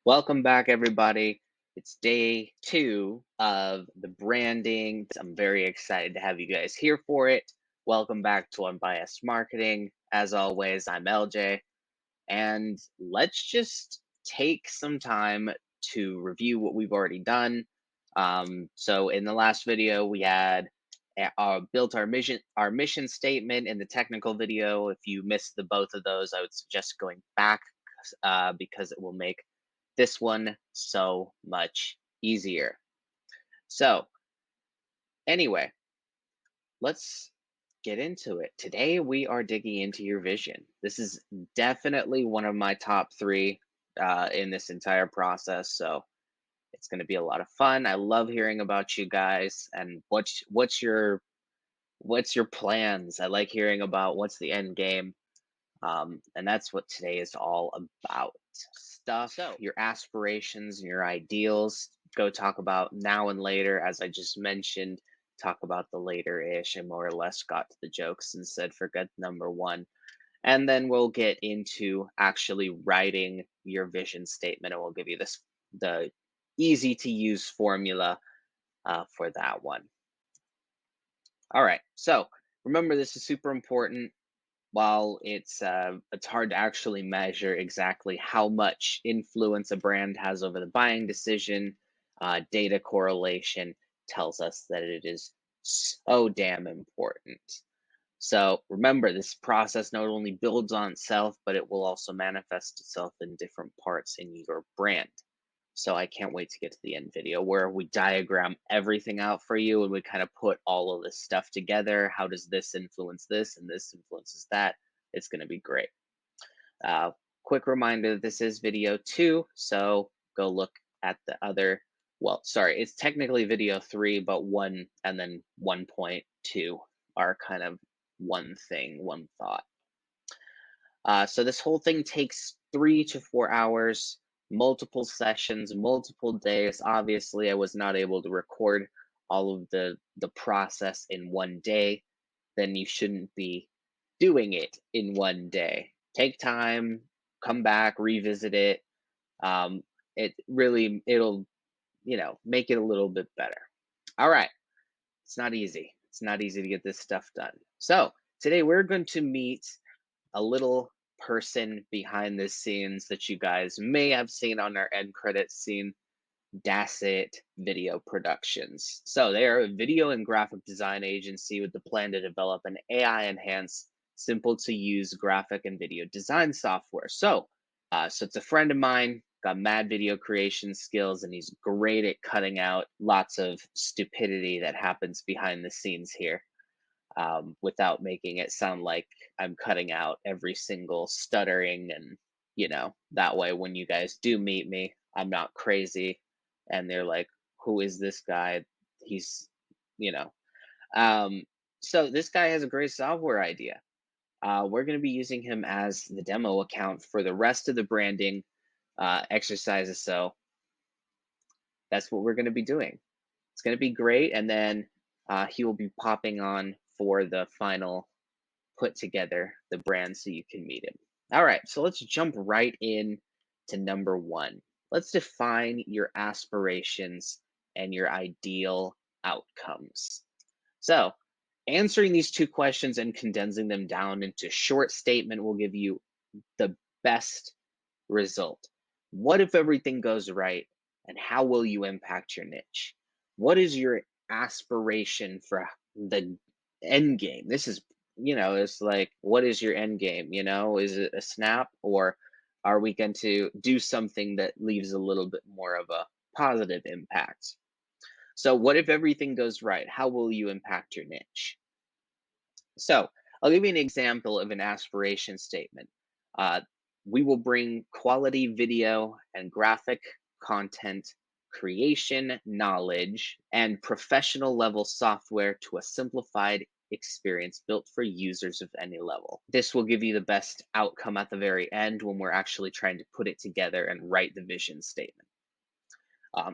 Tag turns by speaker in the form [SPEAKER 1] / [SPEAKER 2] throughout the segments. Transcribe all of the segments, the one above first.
[SPEAKER 1] Welcome back, everybody. It's day 2 of the branding. I'm very excited to have you guys here for it. Welcome back to Unbiased Marketing. As always, I'm LJ, and let's just take some time to review what we've already done. So in the last video, we had built our mission statement in the technical video. If you missed the both of those, I would suggest going back because it will make this one so much easier. So anyway, let's get into it. Today we are digging into your vision. This is definitely one of my top 3 in this entire process. So it's going to be a lot of fun. I love hearing about you guys and what's your plans. I like hearing about what's the end game. And that's what today is all about. Your aspirations and your ideals. Go talk about now and later, as I just mentioned. Talk about the later ish. I more or less got to the jokes and said, forget number 1. And then we'll get into actually writing your vision statement, and we'll give you the easy to use formula for that one. All right. So remember, this is super important. While it's hard to actually measure exactly how much influence a brand has over the buying decision, data correlation tells us that it is so damn important. So remember, this process not only builds on itself, but it will also manifest itself in different parts in your brand. So I can't wait to get to the end video where we diagram everything out for you and we kind of put all of this stuff together. How does this influence this and this influences that? It's going to be great. Quick reminder, this is video 2, so go look at the other, well, sorry, it's technically video 3, but 1 and then 1.2 are kind of one thing, one thought. So this whole thing takes 3 to 4 hours, multiple sessions, multiple days. Obviously, I was not able to record all of the process in one day. Then you shouldn't be doing it in one day. Take time, come back, revisit it. It'll make it a little bit better. All right. It's not easy. It's not easy to get this stuff done. So today we're going to meet a little person behind the scenes that you guys may have seen on our end credits scene, Dasset Video Productions. So they are a video and graphic design agency with the plan to develop an AI enhanced, simple to use graphic and video design software. So it's a friend of mine, got mad video creation skills, and he's great at cutting out lots of stupidity that happens behind the scenes here. Without making it sound like I'm cutting out every single stuttering, and that way when you guys do meet me, I'm not crazy and they're like, who is this guy? He's you know so this guy has a great software idea. We're going to be using him as the demo account for the rest of the branding exercises, so that's what we're going to be doing. It's going to be great, and then he will be popping on for the final put together the brand so you can meet him. All right, so let's jump right in to number 1. Let's define your aspirations and your ideal outcomes. So answering these 2 questions and condensing them down into a short statement will give you the best result. What if everything goes right, and how will you impact your niche? What is your aspiration for the end game? This is, it's like, what is your end game? Is it a snap, or are we going to do something that leaves a little bit more of a positive impact? So what if everything goes right? How will you impact your niche? So I'll give you an example of an aspiration statement. We will bring quality video and graphic content creation knowledge and professional level software to a simplified experience built for users of any level. This will give you the best outcome at the very end when we're actually trying to put it together and write the vision statement.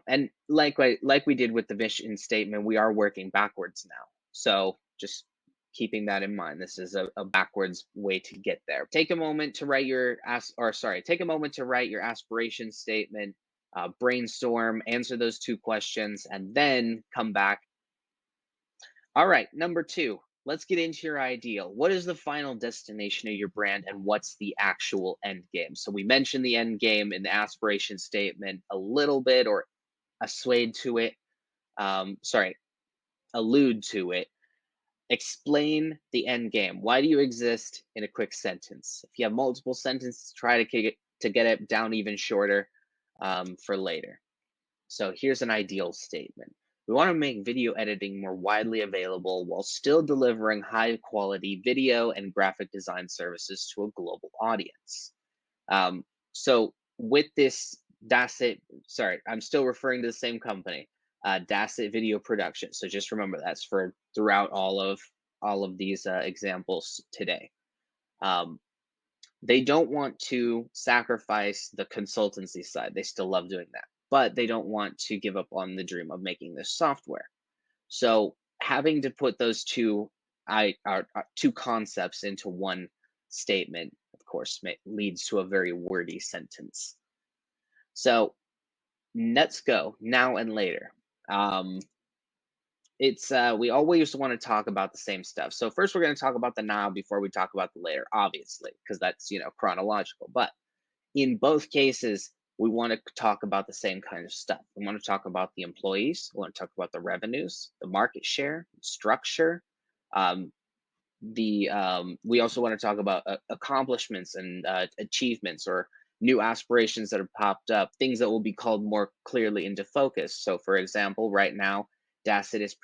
[SPEAKER 1] And like we did with the vision statement, we are working backwards now. So just keeping that in mind, this is a backwards way to get there. Take a moment to write your aspiration statement. brainstorm, answer those two questions, and then come back. All right, number two, let's get into your ideal. What is the final destination of your brand and what's the actual end game? So we mentioned the end game in the aspiration statement a little bit, or assuade to it. Sorry, allude to it. Explain the end game. Why do you exist in a quick sentence? If you have multiple sentences, try to get it down even shorter for later. So here's an ideal statement. We want to make video editing more widely available while still delivering high quality video and graphic design services to a global audience. So with this Dasset, sorry, I'm still referring to the same company, Dasset Video Production. So just remember that's for throughout all of these examples today. Um, they don't want to sacrifice the consultancy side. They still love doing that, but they don't want to give up on the dream of making this software. So having to put those two concepts into one statement, of course, leads to a very wordy sentence. So let's go now and later. It's we always want to talk about the same stuff. So first we're going to talk about the now before we talk about the later, obviously, because that's chronological. But in both cases, we want to talk about the same kind of stuff. We want to talk about the employees. We want to talk about the revenues, the market share, structure. Um, we also want to talk about accomplishments and achievements or new aspirations that have popped up, things that will be called more clearly into focus. So, for example, right now, Dasset is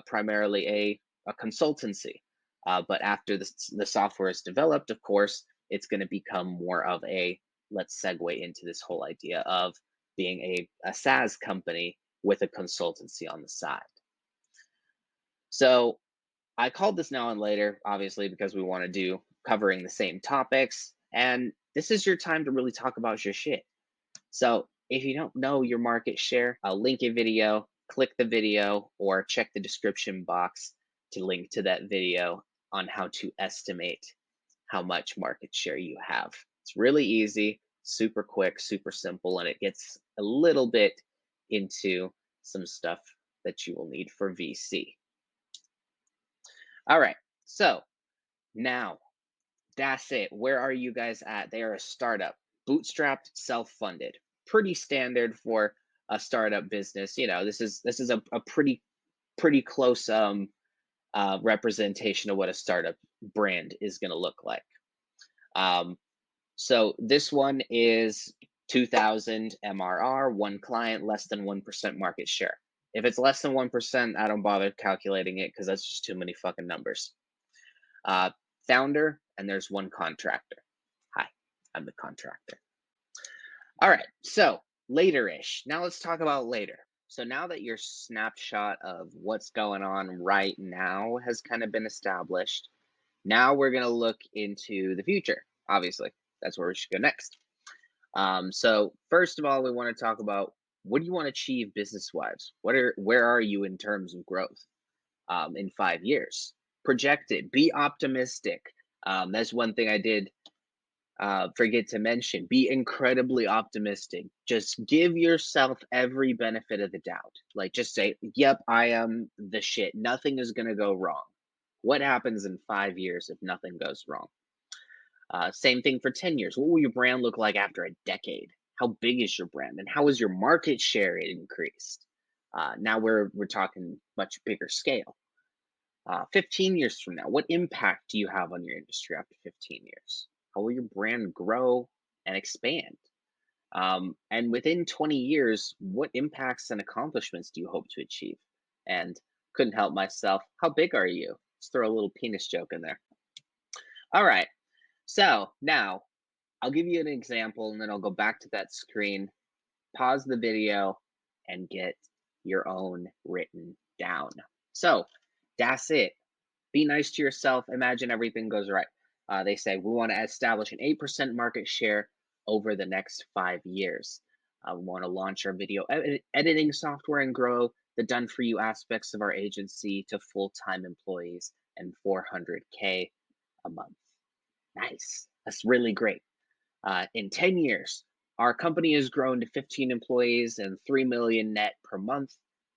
[SPEAKER 1] primarily a consultancy, but after the software is developed, of course, it's going to become more of a, let's segue into this whole idea of being a SaaS company with a consultancy on the side. So I called this now and later, obviously, because we want to do covering the same topics. And this is your time to really talk about your shit. So if you don't know your market share, I'll link a video, click the video, or check the description box to link to that video on how to estimate how much market share you have. It's really easy, super quick, super simple, and it gets a little bit into some stuff that you will need for VC. All right, so now that's it. Where are you guys at? They are a startup, bootstrapped, self-funded. Pretty standard for a startup business. This is a pretty close representation of what a startup brand is going to look like. So this one is 2,000 MRR, one client, less than 1% market share. If it's less than 1%, I don't bother calculating it because that's just too many fucking numbers. Founder, and there's one contractor. Hi, I'm the contractor. All right, so later-ish. Now let's talk about later. So now that your snapshot of what's going on right now has kind of been established, now we're going to look into the future. Obviously, that's where we should go next. So first of all, we want to talk about, what do you want to achieve business-wise? Where are you in terms of growth in 5 years? Project it. Be optimistic. That's one thing I did forget to mention. Be incredibly optimistic. Just give yourself every benefit of the doubt. Like, just say, yep, I am the shit. Nothing is going to go wrong. What happens in 5 years if nothing goes wrong? Same thing for 10 years. What will your brand look like after a decade? How big is your brand? And how is your market share increased? Now we're talking much bigger scale. 15 years from now, what impact do you have on your industry after 15 years? How will your brand grow and expand? And within 20 years, what impacts and accomplishments do you hope to achieve? And couldn't help myself, how big are you? Let's throw a little penis joke in there. All right, so now I'll give you an example and then I'll go back to that screen, pause the video, and get your own written down. So that's it. Be nice to yourself. Imagine everything goes right. They say we want to establish an 8% market share over the next 5 years. We want to launch our video editing software and grow the done for you aspects of our agency to full-time employees and 400K a month. Nice. That's really great. In 10 years, Our company has grown to 15 employees and 3 million net per month,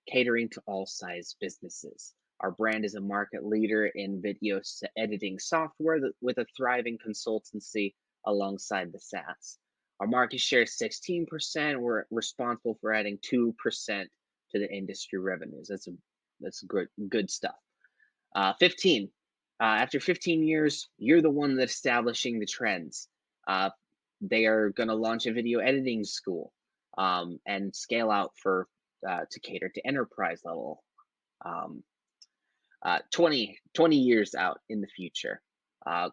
[SPEAKER 1] catering to all size businesses. Our brand is a market leader in video editing software with a thriving consultancy alongside the SaaS. Our market share is 16%. We're responsible for adding 2% to the industry revenues. That's good stuff. 15. After 15 years, you're the one that's establishing the trends. They are going to launch a video editing school and scale out to cater to enterprise level. Um, 20 years out in the future,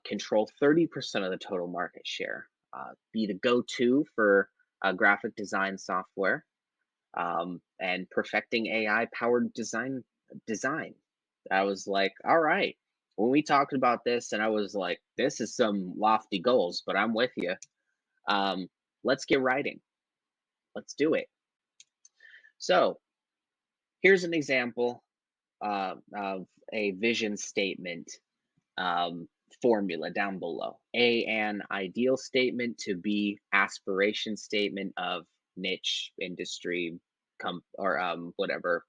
[SPEAKER 1] control 30% of the total market share, be the go-to for graphic design software, and perfecting AI powered design. I was like, all right. When we talked about this, and I was like, this is some lofty goals, but I'm with you. Let's get writing. Let's do it. So here's an example of a vision statement formula down below. A, an ideal statement, to B, aspiration statement of niche, industry, or whatever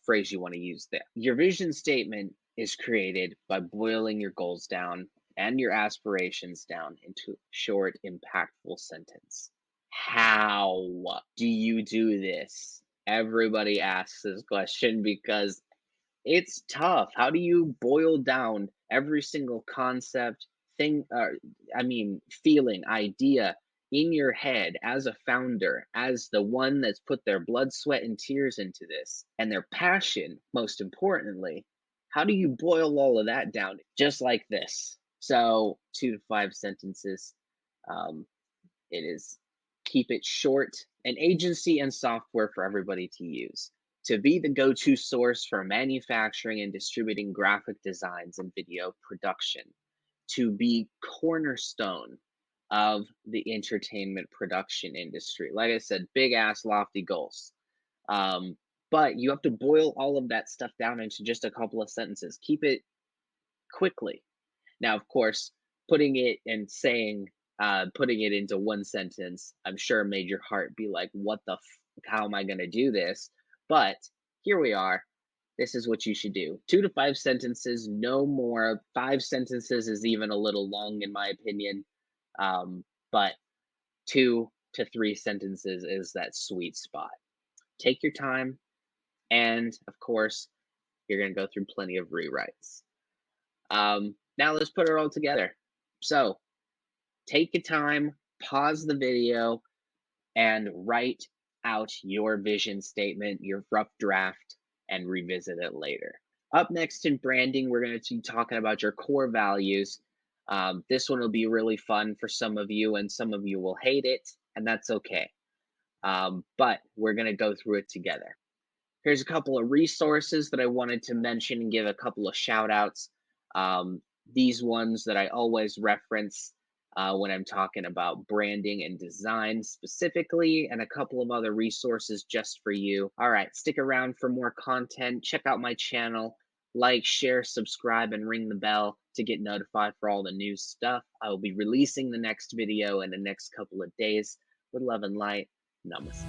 [SPEAKER 1] phrase you want to use there. Your vision statement is created by boiling your goals down and your aspirations down into short, impactful sentence. How do you do this? Everybody asks this question because it's tough. How do you boil down every single concept, feeling, idea in your head as a founder, as the one that's put their blood, sweat, and tears into this, and their passion, most importantly? How do you boil all of that down just like this? So, 2 to 5 sentences. It is keep it short, an agency and software for everybody to use. To be the go-to source for manufacturing and distributing graphic designs and video production. To be cornerstone of the entertainment production industry. Like I said, big ass lofty goals. But you have to boil all of that stuff down into just a couple of sentences. Keep it quickly. Now, of course, putting it into one sentence, I'm sure made your heart be like, what the how am I going to do this? But here we are. This is what you should do. 2 to 5 sentences, no more. 5 sentences is even a little long in my opinion. But 2 to 3 sentences is that sweet spot. Take your time. And of course, you're going to go through plenty of rewrites. Now let's put it all together. So take your time, pause the video, and write out your vision statement, your rough draft, and revisit it later. Up next in branding, we're going to be talking about your core values. This one will be really fun for some of you, and some of you will hate it, and that's okay. But we're going to go through it together. Here's a couple of resources that I wanted to mention and give a couple of shout outs. These ones that I always reference when I'm talking about branding and design specifically, and a couple of other resources just for you. All right, stick around for more content. Check out my channel. Like, share, subscribe, and ring the bell to get notified for all the new stuff. I will be releasing the next video in the next couple of days. With love and light, namaste.